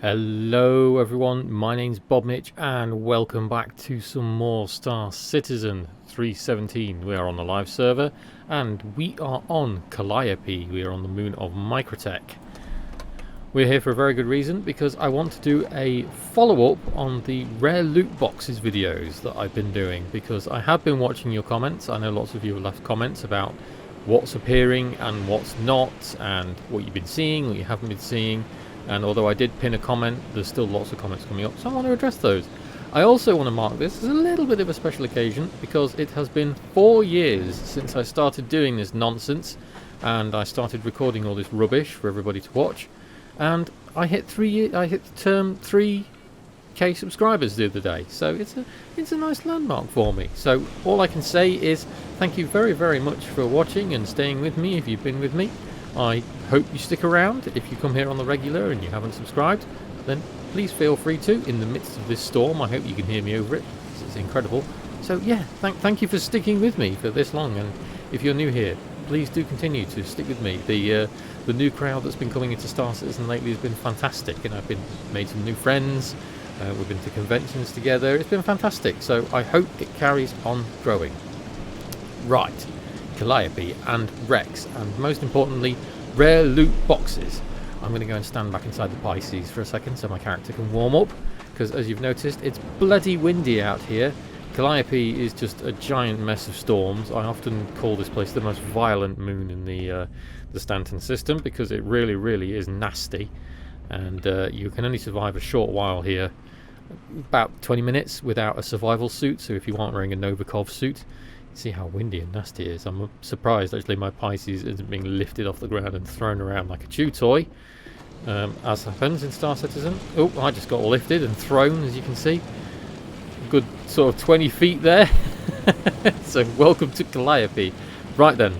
Hello everyone, my name's Bob Mitch and welcome back to some more Star Citizen 317. We are on the live server and we are on Calliope. We are on the moon of Microtech. We're here for a very good reason, because I want to do a follow-up on the rare loot boxes videos that I've been doing, because I have been watching your comments. I know lots of you have left comments about what's appearing and what's not, and what you've been seeing, what you haven't been seeing. And although I did pin a comment, there's still lots of comments coming up, so I want to address those. I also want to mark this as a little bit of a special occasion, because it has been 4 years since I started doing this nonsense, and I started recording all this rubbish for everybody to watch. And I hit the term 3k subscribers the other day, so it's a nice landmark for me. So all I can say is thank you very, very much for watching and staying with me if you've been with me. I hope you stick around. If you come here on the regular and you haven't subscribed, then please feel free to. In the midst of this storm, I hope you can hear me over it. It's incredible. So yeah, thank you for sticking with me for this long. And if you're new here, please do continue to stick with me. The new crowd that's been coming into Star Citizen lately has been fantastic, and I've made some new friends. We've been to conventions together. It's been fantastic. So I hope it carries on growing. Right. Calliope and Rex, and most importantly rare loot boxes. I'm going to go and stand back inside the Pisces for a second so my character can warm up, because as you've noticed, it's bloody windy out here. Calliope is just a giant mess of storms. I often call this place the most violent moon in the Stanton system, because it really is nasty, and you can only survive a short while here, about 20 minutes without a survival suit. So if you aren't wearing a Novikov suit, see how windy and nasty it is. I'm surprised actually my Pisces isn't being lifted off the ground and thrown around like a chew toy, as happens in Star Citizen. Oh, I just got lifted and thrown, as you can see. Good sort of 20 feet there. So welcome to Calliope. Right then,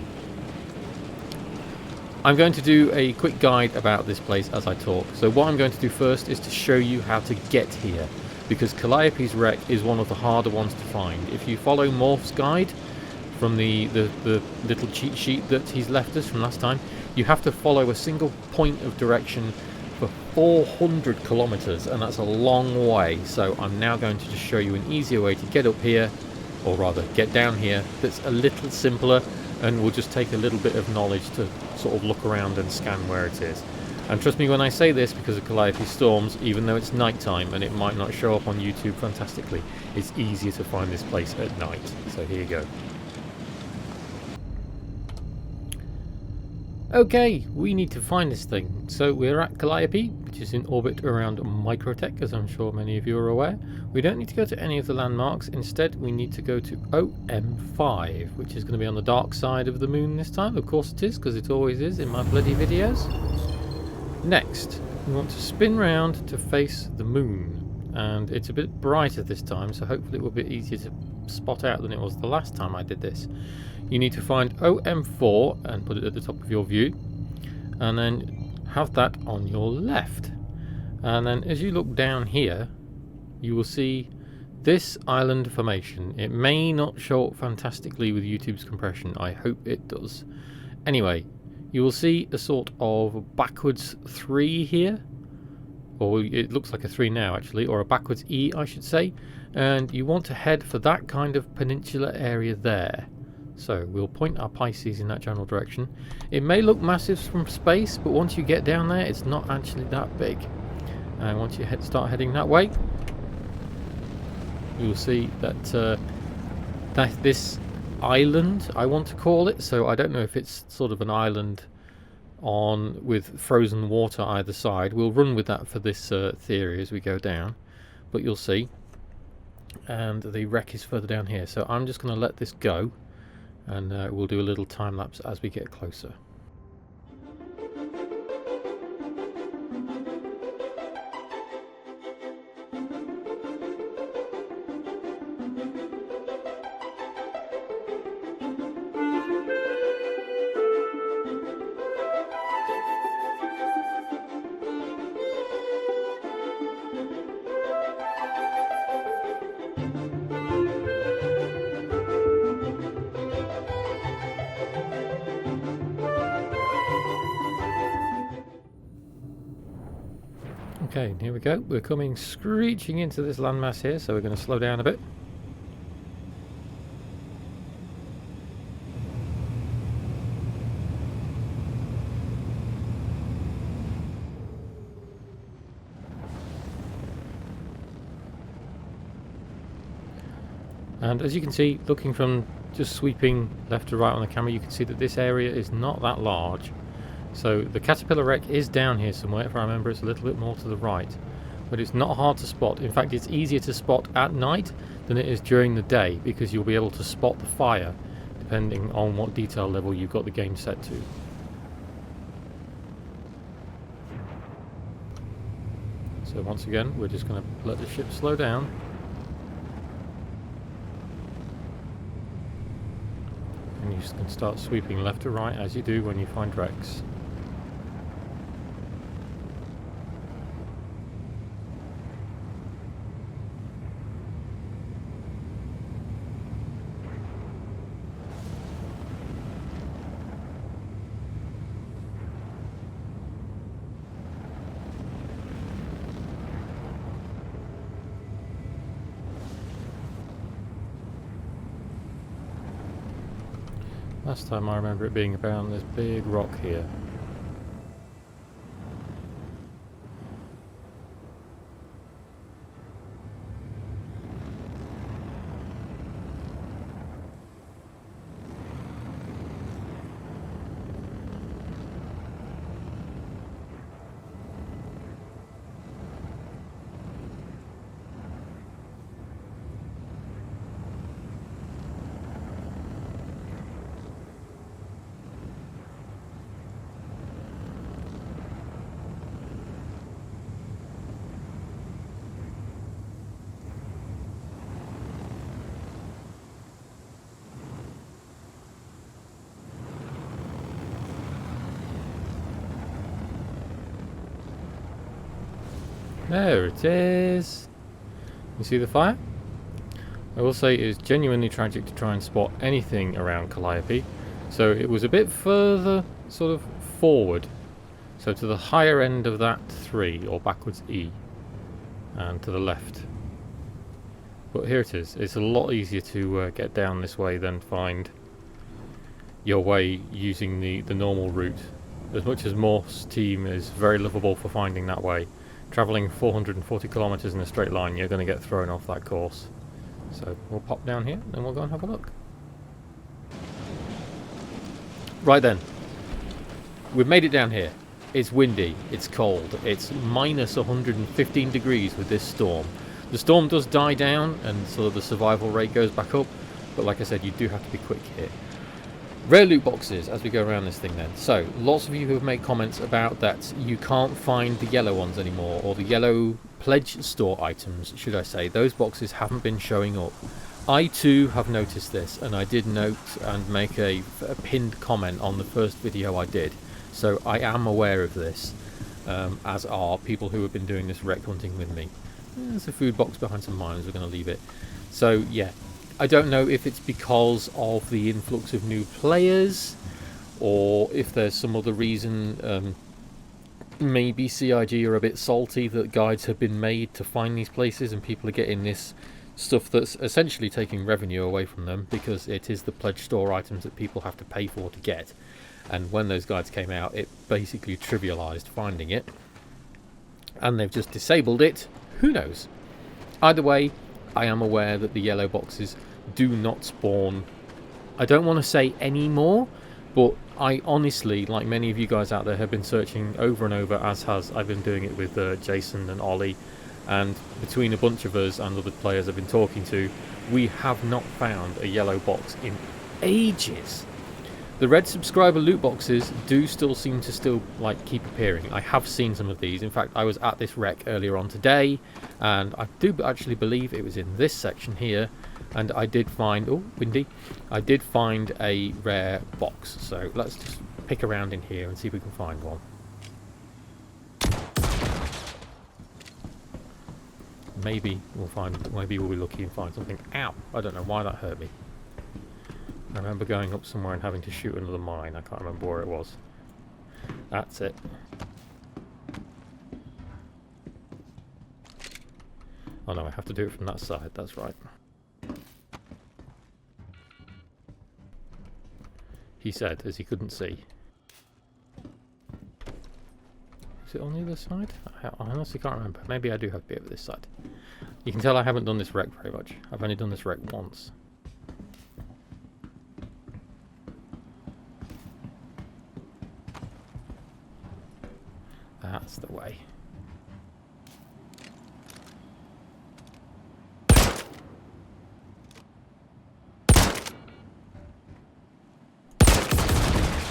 I'm going to do a quick guide about this place as I talk. So what I'm going to do first is to show you how to get here, because Calliope's wreck is one of the harder ones to find. If you follow Morph's guide from the little cheat sheet that he's left us from last time, you have to follow a single point of direction for 400 kilometers, and that's a long way. So I'm now going to just show you an easier way to get up here, or rather get down here, that's a little simpler, and will just take a little bit of knowledge to sort of look around and scan where it is. And trust me when I say this, because of Calliope storms, even though it's night time and it might not show up on YouTube fantastically, it's easier to find this place at night. So here you go. Okay, we need to find this thing. So we're at Calliope, which is in orbit around Microtech, as I'm sure many of you are aware. We don't need to go to any of the landmarks. Instead, we need to go to OM5, which is going to be on the dark side of the moon this time. Of course it is, because it always is in my bloody videos. Next, we want to spin round to face the moon, and it's a bit brighter this time, so hopefully it will be easier to spot out than it was the last time I did this. You need to find OM4 and put it at the top of your view, and then have that on your left. And then as you look down here, you will see this island formation. It may not show up fantastically with YouTube's compression. I hope it does. Anyway, you will see a sort of backwards 3 here, or it looks like a 3 now actually, or a backwards E I should say, and you want to head for that kind of peninsula area there. So we'll point our Pisces in that general direction. It may look massive from space, but once you get down there it's not actually that big. And once you start heading that way, you'll see that this island, I want to call it, so I don't know if it's sort of an island with frozen water either side. We'll run with that for this theory as we go down, but you'll see. And the wreck is further down here, so I'm just going to let this go, and we'll do a little time lapse as we get closer. Okay, here we go. We're coming screeching into this landmass here, so we're going to slow down a bit. And as you can see, looking from just sweeping left to right on the camera, you can see that this area is not that large. So the caterpillar wreck is down here somewhere. If I remember, it's a little bit more to the right. But it's not hard to spot. In fact, it's easier to spot at night than it is during the day, because you'll be able to spot the fire depending on what detail level you've got the game set to. So once again, we're just going to let the ship slow down. And you can start sweeping left to right as you do when you find wrecks. Last time I remember it being about this big rock here. There it is. You see the fire? I will say it is genuinely tragic to try and spot anything around Calliope. So it was a bit further sort of forward. So to the higher end of that 3, or backwards E. And to the left. But here it is. It's a lot easier to get down this way than find your way using the normal route. As much as Morph's team is very lovable for finding that way, travelling 440 kilometres in a straight line, you're going to get thrown off that course. So we'll pop down here and we'll go and have a look. Right then, we've made it down here. It's windy, it's cold, it's minus 115 degrees with this storm. The storm does die down and sort of the survival rate goes back up, but like I said, you do have to be quick here. Rare loot boxes as we go around this thing then. So, lots of you have made comments about that you can't find the yellow ones anymore, or the yellow pledge store items, should I say. Those boxes haven't been showing up. I too have noticed this, and I did note and make a pinned comment on the first video I did. So I am aware of this, as are people who have been doing this wreck hunting with me. There's a food box behind some mines, we're going to leave it. So yeah, I don't know if it's because of the influx of new players, or if there's some other reason. Maybe CIG are a bit salty that guides have been made to find these places, and people are getting this stuff that's essentially taking revenue away from them, because it is the pledge store items that people have to pay for to get. And when those guides came out, it basically trivialized finding it, and they've just disabled it. Who knows? Either way, I am aware that the yellow boxes do not spawn, I don't want to say any more, but I honestly, like many of you guys out there, have been searching over and over, as I've been doing it with Jason and Ollie, and between a bunch of us and other players I've been talking to, we have not found a yellow box in ages. The red subscriber loot boxes do still seem to keep appearing. I have seen some of these. In fact, I was at this wreck earlier on today, and I do actually believe it was in this section here, and I did find, oh, windy, I did find a rare box. So let's just pick around in here and see if we can find one. Maybe we'll be lucky and find something. Ow! I don't know why that hurt me. I remember going up somewhere and having to shoot another mine. I can't remember where it was. That's it. Oh no, I have to do it from that side, that's right. He said, as he couldn't see. Is it on the other side? I honestly can't remember. Maybe I do have to be over this side. You can tell I haven't done this wreck very much. I've only done this wreck once. That's the way.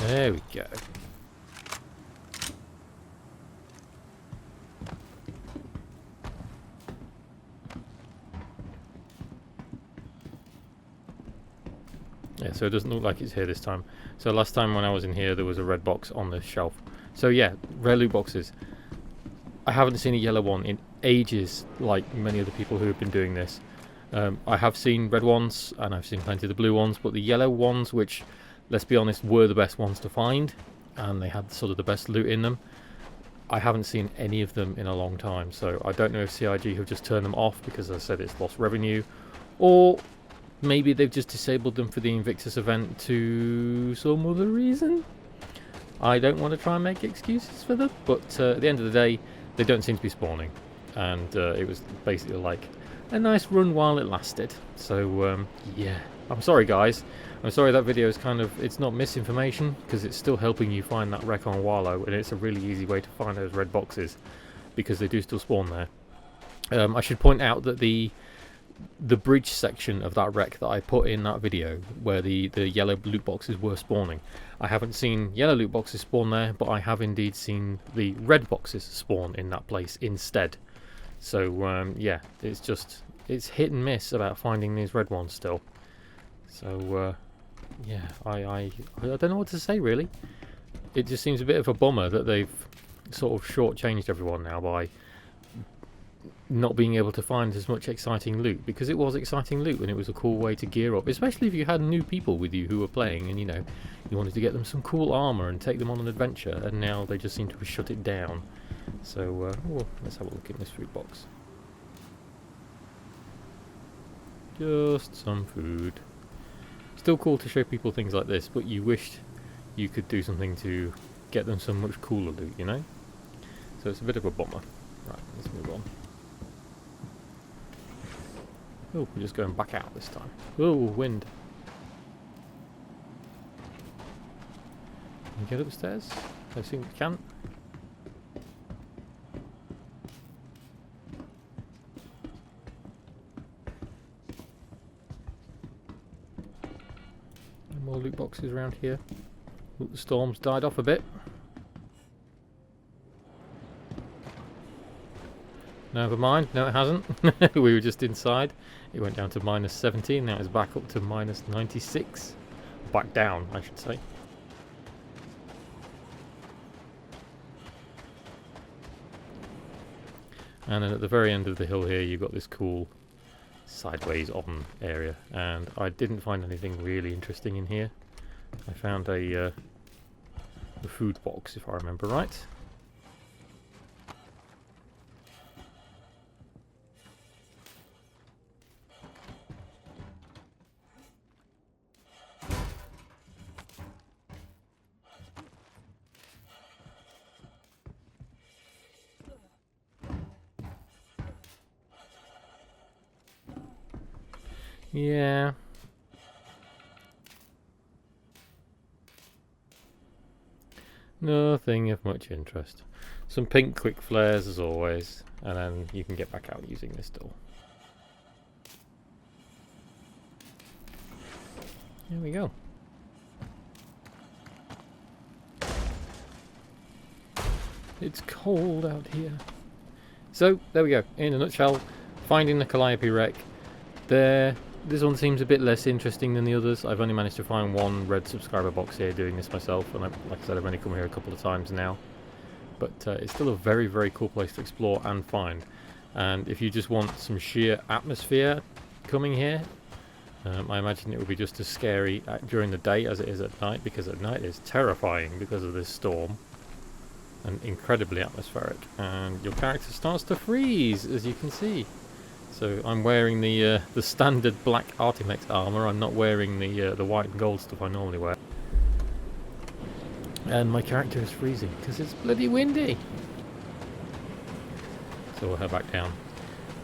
There we go. Yeah, so it doesn't look like it's here this time. So last time when I was in here, there was a red box on the shelf. So yeah, rare loot boxes. I haven't seen a yellow one in ages, like many of the people who have been doing this. I have seen red ones, and I've seen plenty of the blue ones, but the yellow ones, which, let's be honest, were the best ones to find, and they had sort of the best loot in them, I haven't seen any of them in a long time. So I don't know if CIG have just turned them off because, as I said, it's lost revenue, or maybe they've just disabled them for the Invictus event to some other reason. I don't want to try and make excuses for them, but at the end of the day, they don't seem to be spawning. And it was basically like a nice run while it lasted. So, yeah. I'm sorry, guys. I'm sorry that video is kind of... It's not misinformation, because it's still helping you find that wreck on Wallow, and it's a really easy way to find those red boxes, because they do still spawn there. I should point out that the bridge section of that wreck that I put in that video, where the yellow loot boxes were spawning, I haven't seen yellow loot boxes spawn there, but I have indeed seen the red boxes spawn in that place instead. So yeah, it's hit and miss about finding these red ones still. So yeah, I don't know what to say really. It just seems a bit of a bummer that they've sort of shortchanged everyone now by not being able to find as much exciting loot, because it was exciting loot and it was a cool way to gear up, especially if you had new people with you who were playing and, you know, you wanted to get them some cool armor and take them on an adventure, and now they just seem to have shut it down. So oh, let's have a look in this food box. Just some food. Still cool to show people things like this, but you wished you could do something to get them some much cooler loot, you know? So it's a bit of a bummer. Right, let's move on. Oh, we're just going back out this time. Oh, wind. Can we get upstairs? I think we can. More loot boxes around here. Ooh, the storm's died off a bit. Never mind, no it hasn't. We were just inside. It went down to minus 17, now it's back up to minus 96. Back down, I should say. And then at the very end of the hill here, you've got this cool sideways on area. And I didn't find anything really interesting in here. I found a food box, if I remember right. Yeah. Nothing of much interest. Some pink quick flares as always, and then you can get back out using this door. There we go. It's cold out here. So, there we go. In a nutshell, finding the Calliope wreck. This one seems a bit less interesting than the others. I've only managed to find one red subscriber box here doing this myself, and like I said, I've only come here a couple of times now. But it's still a very, very cool place to explore and find. And if you just want some sheer atmosphere coming here, I imagine it would be just as scary during the day as it is at night, because at night it's terrifying because of this storm. And incredibly atmospheric. And your character starts to freeze, as you can see. So I'm wearing the standard black Artimex armor. I'm not wearing the white and gold stuff I normally wear. And my character is freezing because it's bloody windy. So we'll head back down.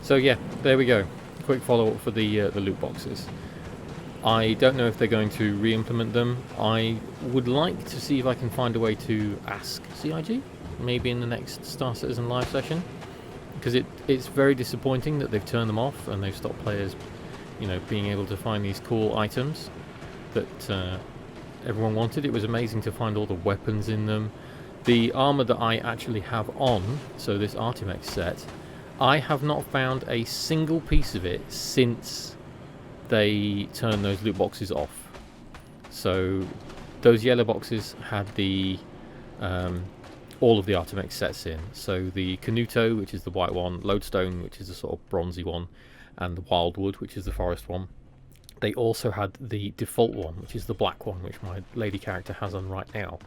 So yeah, there we go. Quick follow-up for the loot boxes. I don't know if they're going to re-implement them. I would like to see if I can find a way to ask CIG, maybe in the next Star Citizen live session, because it's very disappointing that they've turned them off and they've stopped players, you know, being able to find these cool items that everyone wanted. It was amazing to find all the weapons in them. The armor that I actually have on, so this Artimex set, I have not found a single piece of it since they turned those loot boxes off. So those yellow boxes had the all of the Artimex sets in. So the Canuto, which is the white one, Lodestone, which is the sort of bronzy one, and the Wildwood, which is the forest one. They also had the default one, which is the black one, which my lady character has on right now.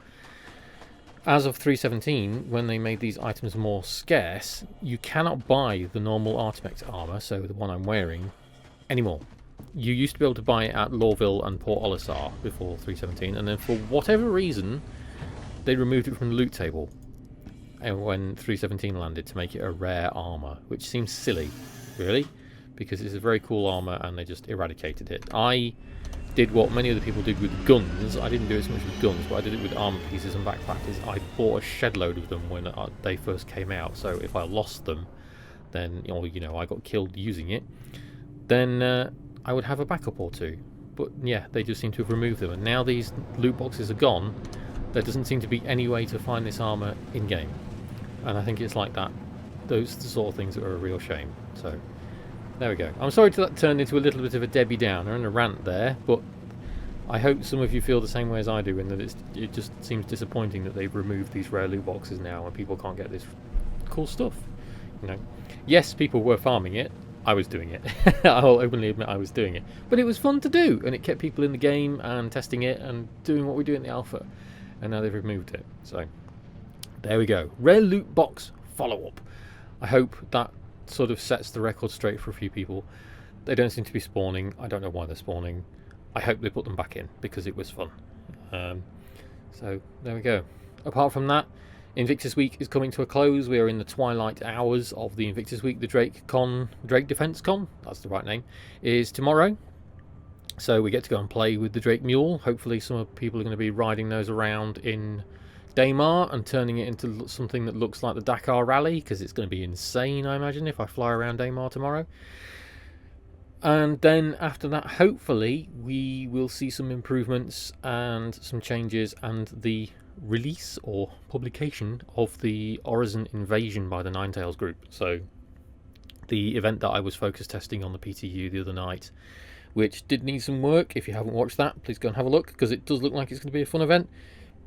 As of 3.17, when they made these items more scarce, you cannot buy the normal Artimex armor, so the one I'm wearing, anymore. You used to be able to buy it at Lawville and Port Olisar before 3.17, and then for whatever reason, they removed it from the loot table and when 3.17 landed to make it a rare armor, which seems silly, really, because it's a very cool armor and they just eradicated it. I did what many other people did with guns. I didn't do it so much with guns, but I did it with armor pieces and backpackers. I bought a shed load of them when they first came out, so if I lost them, then, or, you know, I got killed using it, then I would have a backup or two. But yeah, they just seem to have removed them, and now these loot boxes are gone. There doesn't seem to be any way to find this armor in game, and I think it's like that. Those are the sort of things that are a real shame. So there we go. I'm sorry to that turned into a little bit of a Debbie Downer and a rant there, but I hope some of you feel the same way as I do, in that it just seems disappointing that they've removed these rare loot boxes now and people can't get this cool stuff. You know, yes, people were farming it. I was doing it. I'll openly admit I was doing it. But it was fun to do, and it kept people in the game and testing it and doing what we do in the alpha. And now they've removed it. So there we go. Rare loot box follow-up. I hope that sort of sets the record straight for a few people. They don't seem to be spawning. I don't know why they're spawning. I hope they put them back in because it was fun. So there we go. Apart from that, Invictus Week is coming to a close. We are in the twilight hours of the Invictus Week. The Drake Defense Con, that's the right name, is tomorrow. So we get to go and play with the Drake Mule. Hopefully some people are going to be riding those around in Daymar and turning it into something that looks like the Dakar Rally, because it's going to be insane, I imagine, if I fly around Daymar tomorrow. And then after that, hopefully, we will see some improvements and some changes and the release or publication of the Horizon Invasion by the Ninetales group. So the event that I was focus testing on the PTU the other night, which did need some work. If you haven't watched that, please go and have a look, because it does look like it's going to be a fun event,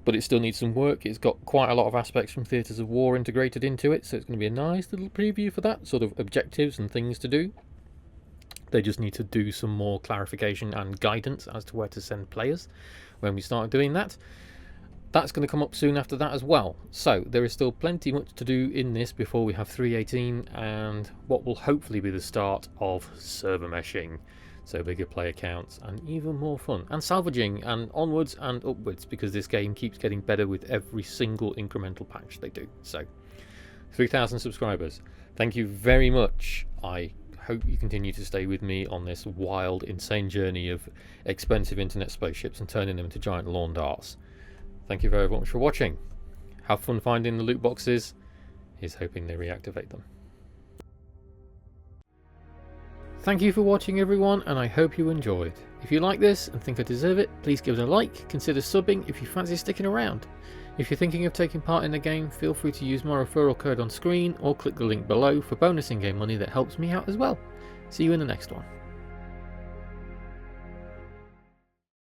but it still needs some work. It's got quite a lot of aspects from Theatres of War integrated into it, so it's going to be a nice little preview for that, sort of objectives and things to do. They just need to do some more clarification and guidance as to where to send players when we start doing that. That's going to come up soon after that as well. So there is still plenty much to do in this before we have 3.18 and what will hopefully be the start of server meshing. So bigger player counts and even more fun. And salvaging and onwards and upwards, because this game keeps getting better with every single incremental patch they do. So 3,000 subscribers. Thank you very much. I hope you continue to stay with me on this wild, insane journey of expensive internet spaceships and turning them into giant lawn darts. Thank you very much for watching. Have fun finding the loot boxes. Here's hoping they reactivate them. Thank you for watching, everyone, and I hope you enjoyed. If you like this and think I deserve it, please give it a like. Consider subbing if you fancy sticking around. If you're thinking of taking part in the game, feel free to use my referral code on screen or click the link below for bonus in-game money that helps me out as well. See you in the next one.